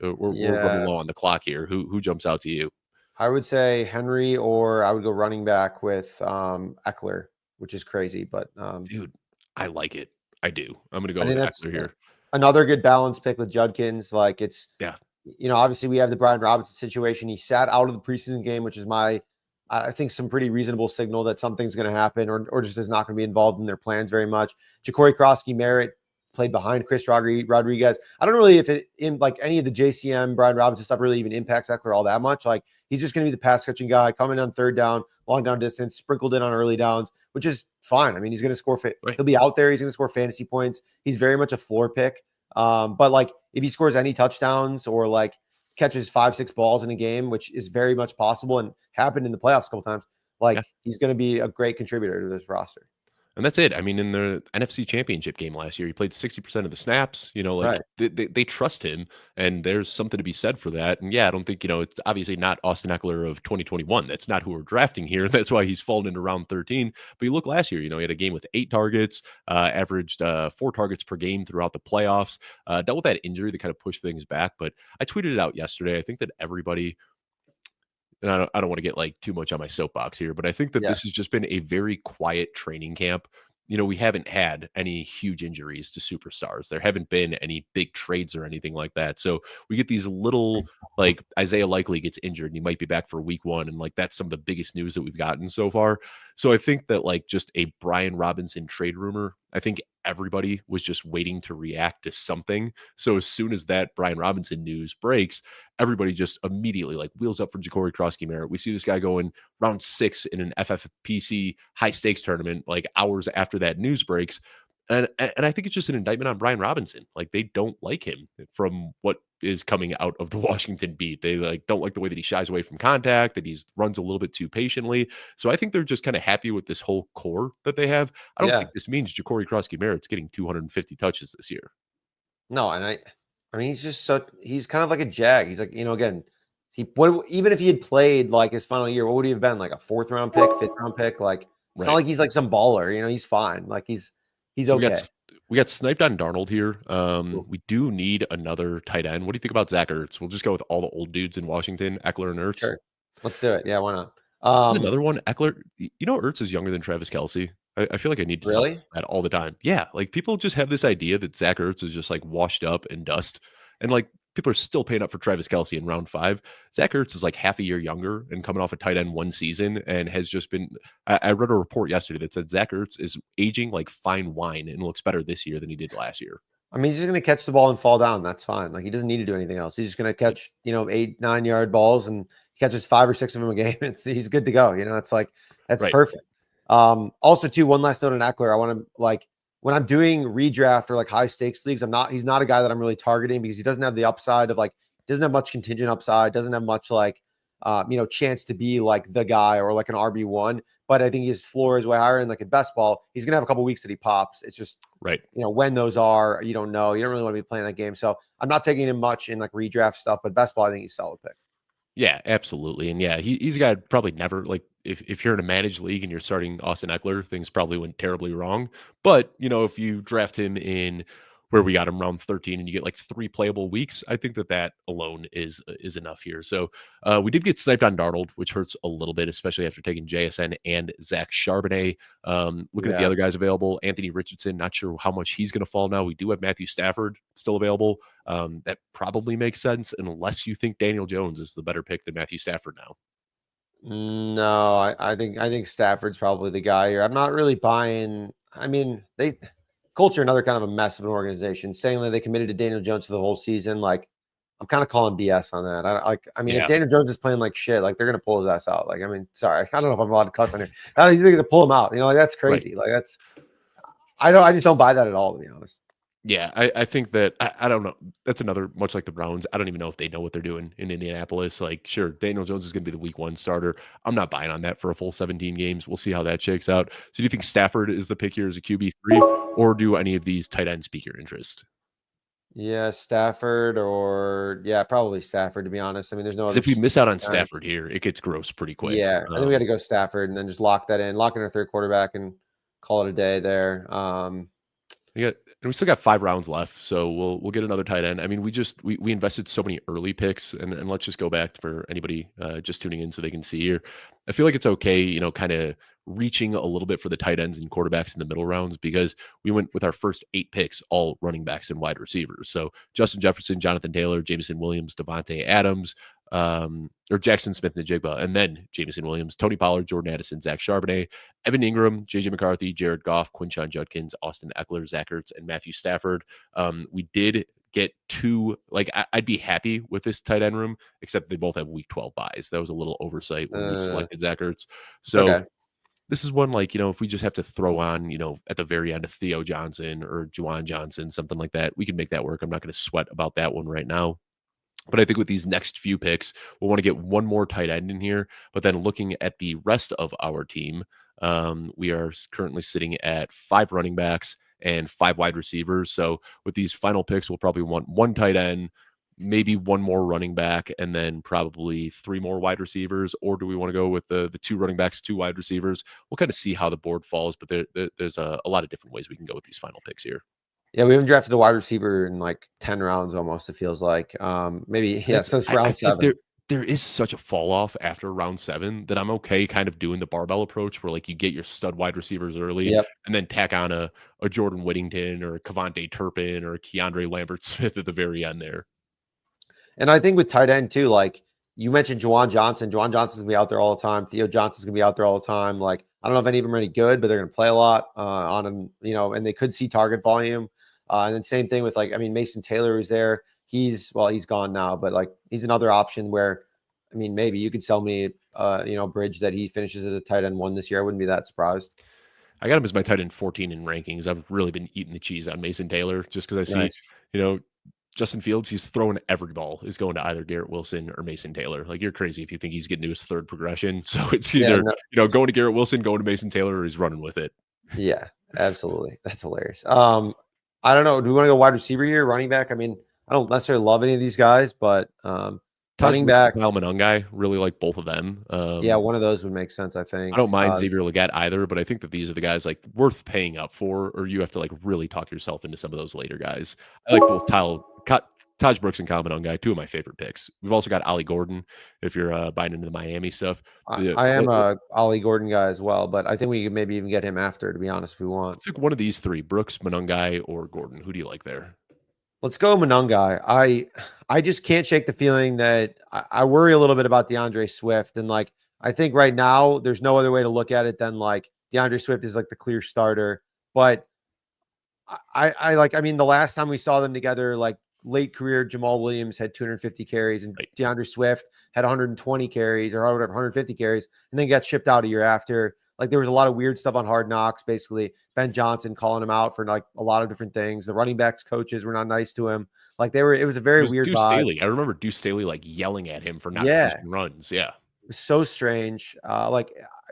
we're running Yeah, low on the clock here. Who jumps out to you? I would say Henry, or I would go running back with Eckler, which is crazy, but Dude, I like it. I do. I'm gonna go I with think that's Eckler here. another good balance pick with Judkins. Like it's, Yeah, obviously we have the Brian Robinson situation. He sat out of the preseason game, which is I think some pretty reasonable signal that something's going to happen, or just is not going to be involved in their plans very much. Ja'Cory Krosky Merritt played behind Chris Rodriguez. I don't really if it in like any of the JCM Brian Robinson stuff really even impacts Eckler all that much. Like he's just going to be the pass catching guy, coming on third down, long down distance, sprinkled in on early downs, which is fine. I mean, he's going to score. right. He'll be out there. He's going to score fantasy points. He's very much a floor pick. But like if he scores any touchdowns or like catches 5, 6 balls in a game, which is very much possible and happened in the playoffs a couple times, Yeah. like he's going to be a great contributor to this roster. And that's it. I mean, in the NFC Championship game last year, he played 60% of the snaps. Like Right. they trust him, and there's something to be said for that. And yeah, I don't think, it's obviously not Austin Eckler of 2021. That's not who we're drafting here. That's why he's fallen into round 13. But you look last year, he had a game with 8 targets, averaged 4 targets per game throughout the playoffs, dealt with that injury that kind of pushed things back. But I tweeted it out yesterday. I think that everybody, and I don't want to get like too much on my soapbox here, but I think that Yeah. this has just been a very quiet training camp. We haven't had any huge injuries to superstars. There haven't been any big trades or anything like that. So we get these little, like Isaiah Likely gets injured and he might be back for week 1. And like that's some of the biggest news that we've gotten so far. So I think that like just a Brian Robinson trade rumor, I think everybody was just waiting to react to something. So as soon as that Brian Robinson news breaks, everybody just immediately like wheels up for Ja'Cory Cross-Merritt. We see this guy going round 6 in an FFPC high stakes tournament, like hours after that news breaks. And I think it's just an indictment on Brian Robinson. Like they don't like him from what is coming out of the Washington beat. They like don't like the way that he shies away from contact, that he's runs a little bit too patiently. So I think they're just kind of happy with this whole core that they have. I don't Yeah. think this means Ja'Cory Cross-Merritt's getting 250 touches this year. No, and I mean, he's kind of like a jag. He's like, again, even if he had played like his final year, what would he have been? Like a 4th round pick, 5th round pick? Like it's not Right. like he's like some baller, he's fine. Like he's So okay. we got sniped on Darnold here. Cool. We do need another tight end. What do you think about Zach Ertz? We'll just go with all the old dudes in Washington, Eckler and Ertz. Sure. Let's do it. Yeah, why not? There's another one, Eckler. Ertz is younger than Travis Kelce. I feel like I need to talk Really? about that all the time. Yeah, like people just have this idea that Zach Ertz is just like washed up in dust, and like people are still paying up for Travis Kelce in round 5. Zach Ertz is like half a year younger and coming off a tight end 1 season, and has just been. I read a report yesterday that said Zach Ertz is aging like fine wine and looks better this year than he did last year. I mean, he's just gonna catch the ball and fall down. That's fine. Like he doesn't need to do anything else. He's just gonna catch, 8, 9 yard balls and he catches 5 or 6 of them a game. He's good to go. It's like that's Right. perfect. Also too, one last note on Eckler. I want to like when I'm doing redraft or like high stakes leagues, he's not a guy that I'm really targeting because he doesn't have the upside of like doesn't have much contingent upside, doesn't have much like chance to be like the guy or like an RB1. But I think his floor is way higher. And like in best ball, he's gonna have a couple weeks that he pops. It's just Right. when those are, you don't know. You don't really want to be playing that game. So I'm not taking him much in like redraft stuff, but best ball, I think he's a solid pick. Yeah, absolutely. And yeah, he's a guy I'd probably never like if you're in a managed league and you're starting Austin Eckler, things probably went terribly wrong. But, if you draft him in where we got him round 13 and you get like 3 playable weeks, I think that alone is enough here. So we did get sniped on Darnold, which hurts a little bit, especially after taking JSN and Zach Charbonnet. Looking at the Yeah. other guys available, Anthony Richardson, not sure how much he's going to fall now. We do have Matthew Stafford still available. That probably makes sense unless you think Daniel Jones is the better pick than Matthew Stafford now. No, I think Stafford's probably the guy here. I'm not really buying. I mean, Colts are another kind of a mess of an organization. Saying that they committed to Daniel Jones for the whole season, like I'm kind of calling BS on that. I mean, if Yeah. Daniel Jones is playing like shit, like they're gonna pull his ass out. Like, I mean, sorry, I don't know if I'm allowed to cuss on here. How do you think to pull him out? Like that's Right. crazy. Like that's I just don't buy that at all, to be honest. Yeah, I think that I don't know. That's another much like the Browns. I don't even know if they know what they're doing in Indianapolis. Like, sure, Daniel Jones is going to be the week 1 starter. I'm not buying on that for a full 17 games. We'll see how that shakes out. So, do you think Stafford is the pick here as a QB3, or do any of these tight ends pique your interest? Yeah, Stafford or probably Stafford, to be honest. I mean, there's no Because other if we miss out on guy. Stafford here, it gets gross pretty quick. Yeah, I think we got to go Stafford and then just lock in our 3rd quarterback and call it a day there. We still got 5 rounds left, so we'll get another tight end. I mean, we invested so many early picks, and let's just go back for anybody just tuning in so they can see here. I feel like it's okay, kind of reaching a little bit for the tight ends and quarterbacks in the middle rounds because we went with our first 8 picks, all running backs and wide receivers. So Justin Jefferson, Jonathan Taylor, Jameson Williams, Devontae Adams, or Jackson Smith and Jigba, and then Jameson Williams, Tony Pollard, Jordan Addison, Zach Charbonnet, Evan Ingram, JJ McCarthy, Jared Goff, Quinshon Judkins, Austin Eckler, Zach Ertz, and Matthew Stafford. We did get 2, like I'd be happy with this tight end room, except they both have week 12 buys. That was a little oversight when we selected Zach Ertz. So Okay. this is one like, if we just have to throw on, at the very end of Theo Johnson or Juwan Johnson, something like that, we can make that work. I'm not going to sweat about that one right now. But I think with these next few picks, we'll want to get one more tight end in here. But then looking at the rest of our team, we are currently sitting at 5 running backs and 5 wide receivers. So with these final picks, we'll probably want one tight end, maybe one more running back, and then probably 3 more wide receivers. Or do we want to go with the 2 running backs, 2 wide receivers? We'll kind of see how the board falls, but there's a lot of different ways we can go with these final picks here. Yeah, we haven't drafted a wide receiver in like 10 rounds almost, it feels like. Maybe, yeah, since I round feel like 7. there is such a fall off after round 7 that I'm okay kind of doing the barbell approach where like you get your stud wide receivers early Yep. and then tack on a Jordan Whittington or a Cavante Turpin or a Keandre Lambert Smith at the very end there. And I think with tight end too, like you mentioned Juwan Johnson. Juwan Johnson's gonna be out there all the time. Theo Johnson's gonna be out there all the time. Like, I don't know if any of them are any good, but they're gonna play a lot on them, and they could see target volume. And then same thing with like, I mean, Mason Taylor is there. He's gone now, but like he's another option where, I mean, maybe you could sell me Bridge that he finishes as a tight end 1 this year. I wouldn't be that surprised. I got him as my tight end 14 in rankings. I've really been eating the cheese on Mason Taylor just because I see, Nice. you know, Justin Fields, he's throwing every ball is going to either Garrett Wilson or Mason Taylor. Like you're crazy if you think he's getting to his 3rd progression. So it's Yeah, either, no, going to Garrett Wilson, going to Mason Taylor, or he's running with it. yeah, absolutely. That's hilarious. I don't know. Do we want to go wide receiver here, running back? I mean, I don't necessarily love any of these guys, but Taj running Brooks back, and Kyle Monangai, really like both of them. yeah, one of those would make sense, I I think. don't mind Xavier Legette either, but I think that these are the guys like worth paying up for, or you have to like really talk yourself into some of those later guys. I like both Taj Brooks and Kyle Monangai, 2 of my favorite picks. We've also got Ollie Gordon if you're buying into the Miami stuff. I am a Ollie Gordon guy as well, but I think we could maybe even get him after, to be honest, if we want. Pick one of these 3, Brooks, Monangai, or Gordon. Who do you like there? Let's go Monangai. I just can't shake the feeling that I worry a little bit about DeAndre Swift. And like, I think right now there's no other way to look at it than like DeAndre Swift is like the clear starter. But I mean, the last time we saw them together, like late career, Jamal Williams had 250 carries and Right. DeAndre Swift had 120 carries or whatever, 150 carries, and then got shipped out a year after. Like there was a lot of weird stuff on Hard Knocks, basically Ben Johnson calling him out for like a lot of different things. The running backs coaches were not nice to him. Like it was a It very was weird Deuce vibe. Staley. I remember Deuce Staley like yelling at him for not Yeah, finishing runs. Yeah. it was so strange.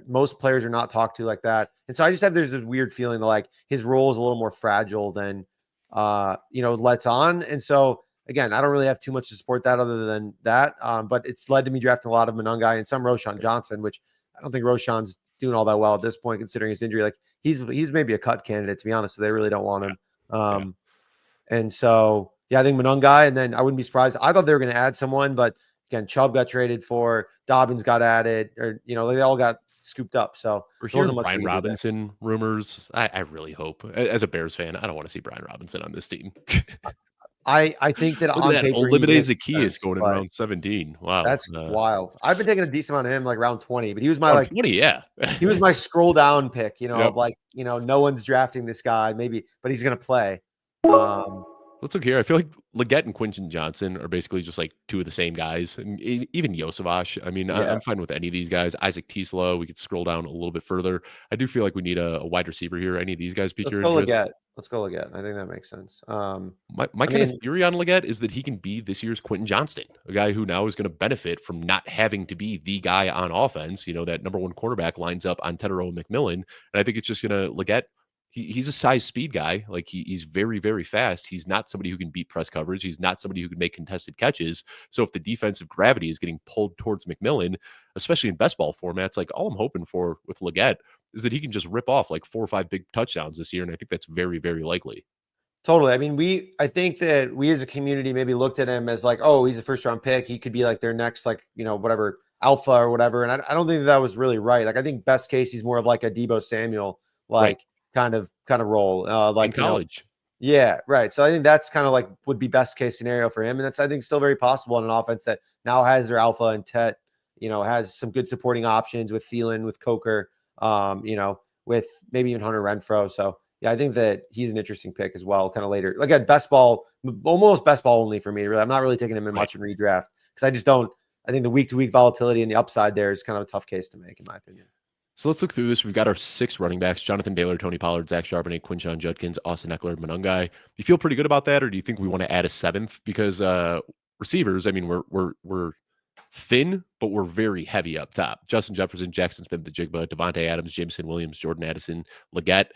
Most players are not talked to like that. And so I just have there's a weird feeling that like his role is a little more fragile than lets on. And so again, I don't really have too much to support that other than that. But it's led to me drafting a lot of Monangai and some Roshan Johnson, which I don't think Roshan's doing all that well at this point, considering his injury. Like he's maybe a cut candidate, to be honest. So they really don't want him. Yeah. And so I think Monangai, and then I wouldn't be surprised. I thought they were going to add someone, but again, Chubb got traded for, Dobbins got added, or they all got scooped up. So We're there wasn't hearing much Brian we could do there. Robinson rumors. I really hope, as a Bears fan, I don't want to see Brian Robinson on this team. I think that Look at on that. paper he Olamide makes Zaccheaus sense, going in but round 17. Wow. that's wild. I've been taking a decent amount of him, like round 20, but he was my Round 20, yeah. he was my scroll down pick, Yep. of like, no one's drafting this guy, maybe, but he's gonna play. Let's look here. I feel like Leggett and Quinton Johnson are basically just like 2 of the same guys, and even Yosavash. I mean, Yeah, I'm fine with any of these guys. Isaac Tisla, we could scroll down a little bit further. I do feel like we need a wide receiver here. Any of these guys pique let's your go interest? Leggett. Let's go Leggett. I think that makes sense. My I kind of mean, theory on Leggett is that he can be this year's Quentin Johnston, a guy who now is going to benefit from not having to be the guy on offense. That number 1 quarterback lines up on Tedero McMillan. And I think it's just going to Leggett. He's a size speed guy. Like he's very, very fast. He's not somebody who can beat press coverage. He's not somebody who can make contested catches. So if the defensive gravity is getting pulled towards McMillan, especially in best ball formats, like all I'm hoping for with Leggett is that he can just rip off like 4 or 5 big touchdowns this year. And I think that's very, very likely. totally. I mean, I think that we as a community maybe looked at him as like, oh, he's a first round pick. He could be like their next, like, whatever, alpha or whatever. And I don't think that was really right. Like, I think best case, he's more of like a Debo Samuel, Right. like kind of role. In Like, college. yeah, right. So I think that's kind of like would be best case scenario for him. And that's, I think, still very possible in an offense that now has their alpha and Tet, has some good supporting options with Thielen, with Coker, with maybe even Hunter Renfro. So yeah, I think that he's an interesting pick as well, kind of later. Like at best ball, almost best ball only for me. Really, I'm not really taking him in much in redraft because I just don't. I think the week to week volatility and the upside there is kind of a tough case to make, in my opinion. So let's look through this. We've got our 6 running backs: Jonathan Taylor, Tony Pollard, Zach Charbonnet, Quinshon Judkins, Austin Eckler, Monangai. Do you feel pretty good about that, or do you think we want to add a 7th? Because receivers, I mean, we're thin, but we're very heavy up top. Justin Jefferson, Jackson Smith, the Jigba, Devontae Adams, Jameson Williams, Jordan Addison, Leggett.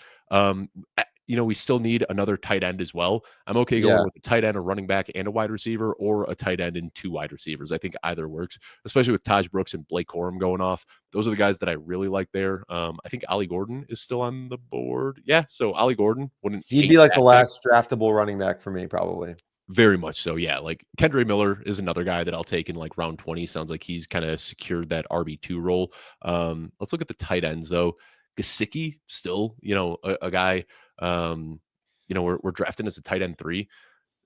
We still need another tight end as well. I'm okay going Yeah. with a tight end, a running back, and a wide receiver, or a tight end and two wide receivers. I think either works, especially with Taj Brooks and Blake Corum going off. Those are the guys that I really like there. I think Ollie Gordon is still on the board. Yeah, so Ollie Gordon, wouldn't He'd hate be like the that pick. last draftable running back for me, probably. Very much so, yeah. Like Kendre Miller is another guy that I'll take in like round 20. Sounds like he's kind of secured that RB2 role. Let's look at the tight ends though. Gesicki still, a guy. We're drafting as a tight end 3.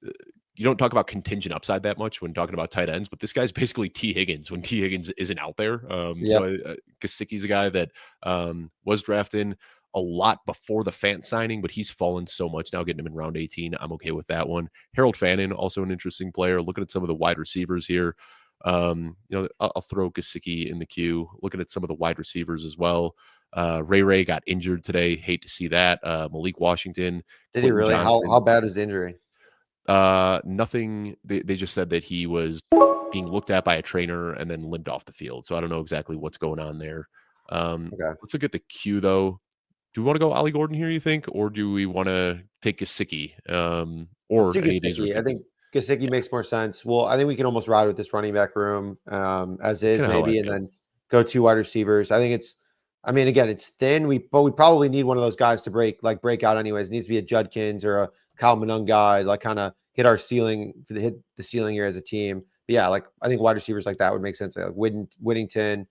You don't talk about contingent upside that much when talking about tight ends, but this guy's basically T. Higgins when T. Higgins isn't out there. Yep. Gesicki's a guy that was drafted a lot before the Fant signing, but he's fallen so much now, getting him in round 18. I'm okay with that one. Harold Fannin, also an interesting player. Looking at some of the wide receivers here. I'll throw Gesicki in the queue. Looking at some of the wide receivers as well. Ray got injured today. Hate to see that. Malik Washington. Did he Quentin really? Johnson. How bad is the injury? Nothing. They just said that he was being looked at by a trainer and then limped off the field. So I don't know exactly what's going on there. Okay. Let's look at the queue though. Do we want to go Ollie Gordon here, you think, or do we want to take Gesicki? Let's Or do any of these Gesicki. I receivers? think Gesicki makes more sense. Well, I think we can almost ride with this running back room as That's is, kind of how I maybe, and feel. then go 2 wide receivers. I think it's. I mean, again, it's thin. But we probably need one of those guys to break out anyways. It needs to be a Judkins or a Kyle Manung guy, like kind of hit our ceiling hit the ceiling here as a team. But yeah, like I think wide receivers like that would make sense. Like Whittington,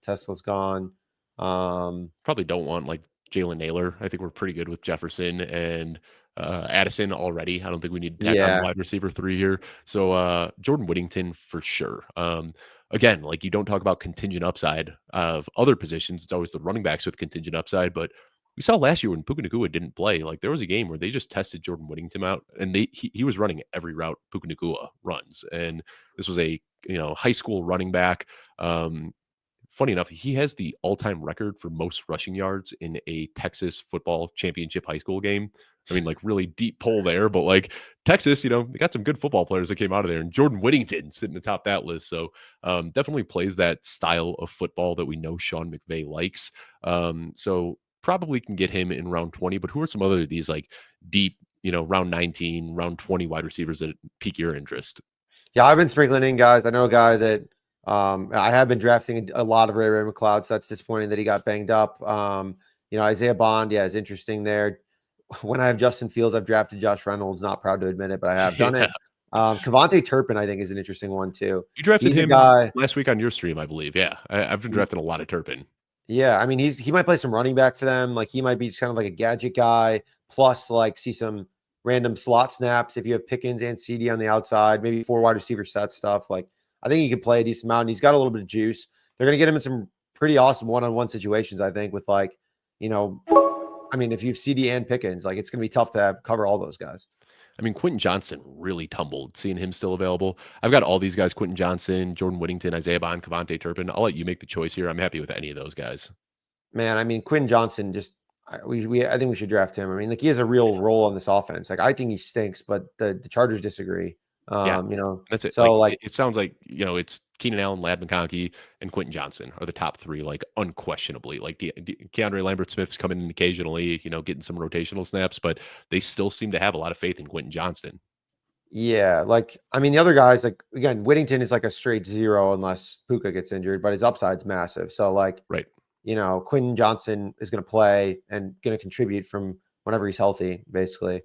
Tesla's gone. Probably don't want like Jalen Naylor. I think we're pretty good with Jefferson and Addison already. I don't think we need to tack on Yeah, wide receiver 3 here. So Jordan Whittington for sure. Again, like you don't talk about contingent upside of other positions. It's always the running backs with contingent upside. But we saw last year when Puka Nacua didn't play, like there was a game where they just tested Jordan Whittington out and he was running every route Puka Nacua runs. And this was a high school running back. Funny enough, he has the all-time record for most rushing yards in a Texas football championship high school game. I mean, like really deep pull there, but like Texas, they got some good football players that came out of there, and Jordan Whittington sitting atop that list. So definitely plays that style of football that we know Sean McVay likes. So probably can get him in round 20. But who are some other of these like deep, round 19, round 20 wide receivers that pique your interest? yeah. I've been sprinkling in guys. I know a guy that I have been drafting a lot of Ray McLeod, so that's disappointing that he got banged up. Isaiah Bond, yeah, is interesting there. When I have Justin Fields, I've drafted Josh Reynolds. Not proud to admit it, but I have done Yeah. it. Kavontae Turpin, I think, is an interesting one too. You drafted He's a him guy. last week on your stream, I believe. Yeah, I've been drafting a lot of Turpin. Yeah, I mean, he might play some running back for them. Like he might be just kind of like a gadget guy, plus like see some random slot snaps if you have Pickens and CD on the outside, maybe 4 wide receiver set stuff. Like I think he could play a decent amount. And he's got a little bit of juice. They're gonna get him in some pretty awesome one-on-one situations, I think, with like, I mean, if you have CD and Pickens, like it's gonna be tough to cover all those guys. I mean, Quentin Johnson really tumbled, seeing him still available. I've got all these guys: Quentin Johnson, Jordan Whittington, Isaiah Bond, Kavontae Turpin. I'll let you make the choice here. I'm happy with any of those guys. Man, I mean, Quinn Johnson just I think we should draft him. I mean, like he has a real role on this offense. Like I think he stinks, but the Chargers disagree. Yeah, that's it. Like So like it sounds like it's Keenan Allen, Lad McConkey, and Quentin Johnson are the top 3, like unquestionably. Like Keandre Lambert Smith's coming in occasionally, getting some rotational snaps, but they still seem to have a lot of faith in Quentin Johnson. yeah, like I mean the other guys, like again, Whittington is like a straight 0 unless Puka gets injured, but his upside's massive. So like, Right. Quinn Johnson is going to play and going to contribute from whenever he's healthy, basically.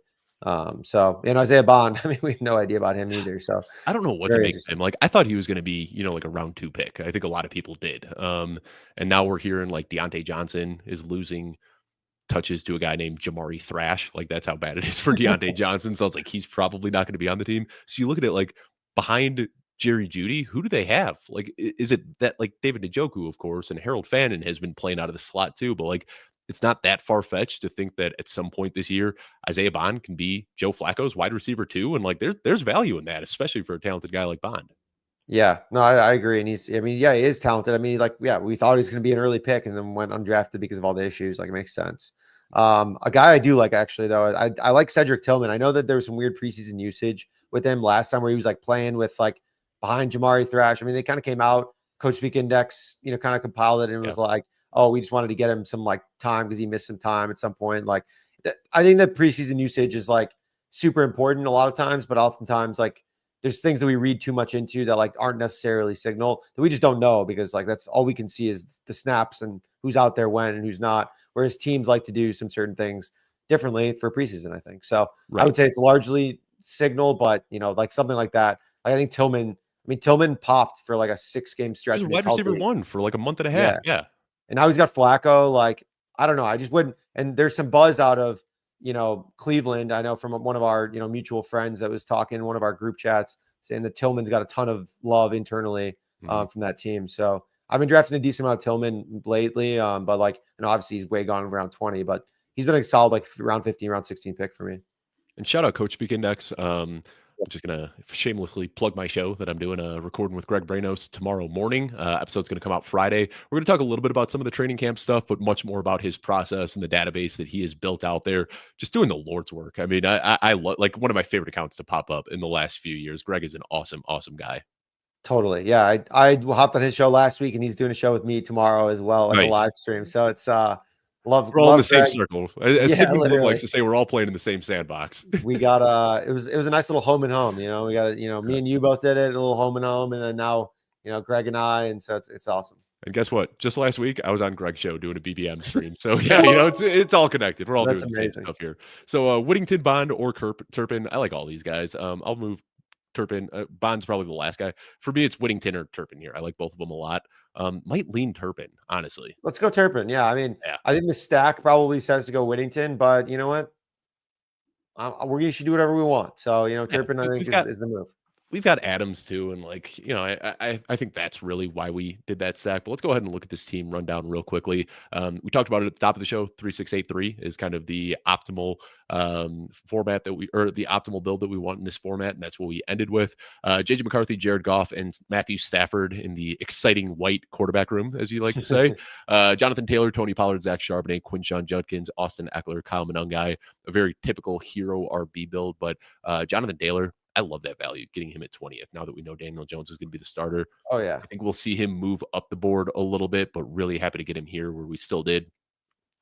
Isaiah Bond, I mean, we have no idea about him either. So I don't know what to very make of interesting. him. Like I thought he was going to be, like a round 2 pick. I think a lot of people did. And now we're hearing like Deontay Johnson is losing touches to a guy named Jamari Thrash. Like that's how bad it is for Deontay Johnson. Sounds like he's probably not going to be on the team. So you look at it like behind Jerry Judy, who do they have? Like, is it that like David Njoku, of course, and Harold Fannin has been playing out of the slot too, but like it's not that far fetched to think that at some point this year, Isaiah Bond can be Joe Flacco's wide receiver too. And like there's value in that, especially for a talented guy like Bond. Yeah, no, I agree. And I mean, yeah, he is talented. I mean, like, yeah, we thought he was going to be an early pick and then went undrafted because of all the issues. Like, it makes sense. A guy I do like actually though, I like Cedric Tillman. I know that there was some weird preseason usage with him last time where he was like playing with like behind Jamari Thrash. I mean, they kind of came out, Coach Speak Index, kind of compiled it and Yeah. was like, oh, we just wanted to get him some like time because he missed some time at some point. Like, I think that preseason usage is like super important a lot of times, but oftentimes like there's things that we read too much into that like aren't necessarily signal that we just don't know because like that's all we can see is the snaps and who's out there when and who's not. Whereas teams like to do some certain things differently for preseason, I think. So I Right. would say it's largely signal, but like something like that. Like I think Tillman popped for like a 6-game He stretch was when he's wide receiver healthy. 1 for like a month and a half. Yeah. Yeah. And now he's got Flacco. Like, I don't know. I just wouldn't. And there's some buzz out of, Cleveland. I know from one of our, mutual friends that was talking in one of our group chats saying that Tillman's got a ton of love internally Mhm. from that team. So I've been drafting a decent amount of Tillman lately. But like, obviously he's way gone around 20, but he's been a solid like round 15, round 16 pick for me. And shout out Coach Speak Index. I'm just gonna shamelessly plug my show that I'm doing a recording with Greg Branos tomorrow morning. Episode's gonna come out Friday. We're gonna talk a little bit about some of the training camp stuff, but much more about his process and the database that he has built out there, just doing the Lord's work. I mean, I love like one of my favorite accounts to pop up in the last few years. Greg is an awesome, awesome guy. Totally. Yeah. I hopped on his show last week and he's doing a show with me tomorrow as well, like a Nice. live stream. So it's love, We're all in the same Greg. circle. As Yeah, Sidney Wood likes literally. to say, we're all playing in the same sandbox. We got it was a nice little home and home, we got me and you both did it, a little home and home, and then now Greg and I, and so it's awesome. And guess what? Just last week, I was on Greg's show doing a BBM stream. So yeah, it's all connected. We're all That's doing the same amazing. stuff here. So Whittington, Bond, or Turpin. I like all these guys. I'll move Turpin. Bond's probably the last guy. For me, it's Whittington or Turpin here. I like both of them a lot. Might lean Turpin, honestly. Let's go Turpin. Yeah, I mean, Yeah. I think the stack probably says to go Whittington, but you know what? We should do whatever we want. So Yeah. Turpin, I think is the move. We've got Adams too, and like I think that's really why we did that stack. But let's go ahead and look at this team rundown real quickly. We talked about it at the top of the show. 3-6-8-3 is kind of the optimal format or the optimal build that we want in this format, and that's what we ended with. JJ McCarthy, Jared Goff, and Matthew Stafford in the exciting white quarterback room, as you like to say. Jonathan Taylor, Tony Pollard, Zach Charbonnet, Quinshon Judkins, Austin Eckler, Kyle Monangai. A very typical hero RB build, but Jonathan Taylor, I love that value, getting him at 20th. Now that we know Daniel Jones is going to be the starter, Oh yeah. I think we'll see him move up the board a little bit, but really happy to get him here where we still did.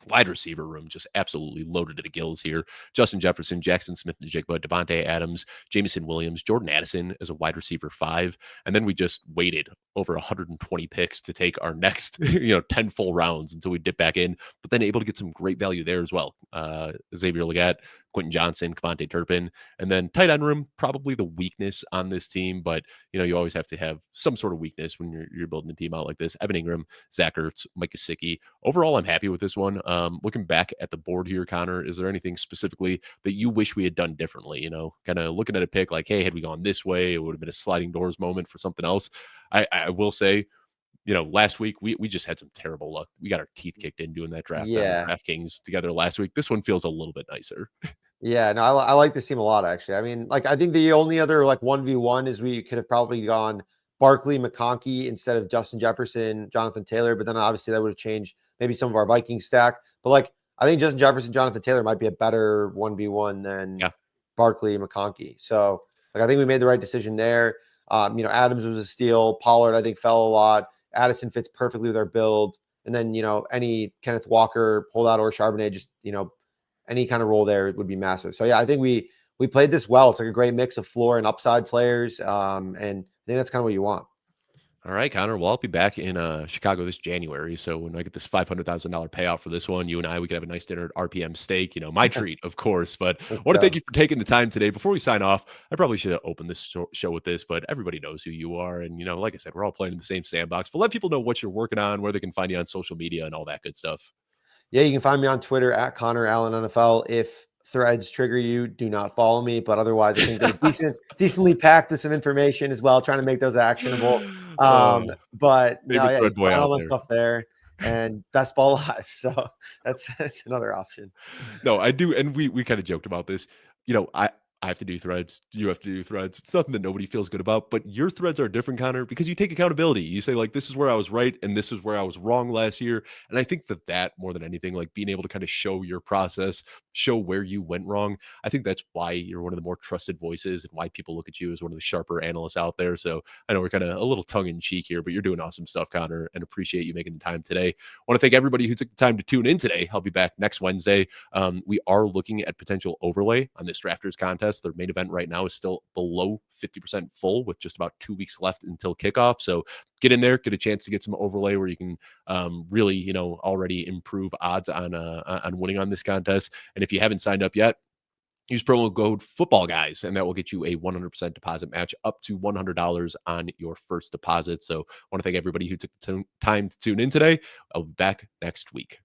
Wide receiver room just absolutely loaded to the gills here. Justin Jefferson, Jackson Smith-Njigba, Devontae Adams, Jameson Williams, Jordan Addison as a wide receiver 5. And then we just waited over 120 picks to take our next 10 full rounds until we dip back in, but then able to get some great value there as well. Xavier Legette, Quentin Johnson, Kevontae Turpin, and then tight end room, probably the weakness on this team, but you always have to have some sort of weakness when you're building a team out like this. Evan Ingram, Zach Ertz, Mike Gesicki. Overall, I'm happy with this one. Looking back at the board here, Connor, is there anything specifically that you wish we had done differently? Kind of looking at a pick like, hey, had we gone this way, it would have been a sliding doors moment for something else. I will say, last week we just had some terrible luck. We got our teeth kicked in doing that draft on Yeah. DraftKings together last week. This one feels a little bit nicer. Yeah, no, I like this team a lot, actually. I mean, like, I think the only other like 1v1 is we could have probably gone Barkley, McConkey instead of Justin Jefferson, Jonathan Taylor, but then obviously that would have changed maybe some of our Viking stack. But like, I think Justin Jefferson, Jonathan Taylor might be a better 1v1 than Yeah. Barkley, McConkey. So like, I think we made the right decision there. Adams was a steal. Pollard, I think, fell a lot. Addison fits perfectly with our build. And then, any Kenneth Walker holdout or Charbonnet, just, any kind of role there would be massive. So yeah, I think we played this well. It's like a great mix of floor and upside players. And I think that's kind of what you want. All right, Connor. Well, I'll be back in Chicago this January. So when I get this $500,000 payout for this one, you and we could have a nice dinner at RPM Steak. My treat, of course. But I Let's want to thank go. you for taking the time today. Before we sign off, I probably should have opened this show with this, but everybody knows who you are. And, like I said, we're all playing in the same sandbox. But let people know what you're working on, where they can find you on social media and all that good stuff. Yeah, you can find me on Twitter at Connor Allen NFL. If threads trigger you, do not follow me. But otherwise, I think they're decently packed with some information as well, trying to make those actionable. But no, Favorite yeah, you thread can boy find out all my there. stuff there and Best Ball Live. So that's another option. No, I do, and we kind of joked about this. I I have to do threads. You have to do threads. It's something that nobody feels good about, but your threads are different, Connor, because you take accountability. You say, like, this is where I was right and this is where I was wrong last year. And I think that more than anything, like being able to kind of show your process, show where you went wrong. I think that's why you're one of the more trusted voices and why people look at you as one of the sharper analysts out there. So I know we're kind of a little tongue in cheek here, but you're doing awesome stuff, Connor, and appreciate you making the time today. I want to thank everybody who took the time to tune in today. I'll be back next Wednesday. We are looking at potential overlay on this drafters contest. Their main event right now is still below 50% full with just about 2 weeks left until kickoff. So get in there, get a chance to get some overlay where you can really, already improve odds on winning on this contest. And if you haven't signed up yet, use promo code football guys, and that will get you a 100% deposit match up to $100 on your first deposit. So I want to thank everybody who took the time to tune in today. I'll be back next week.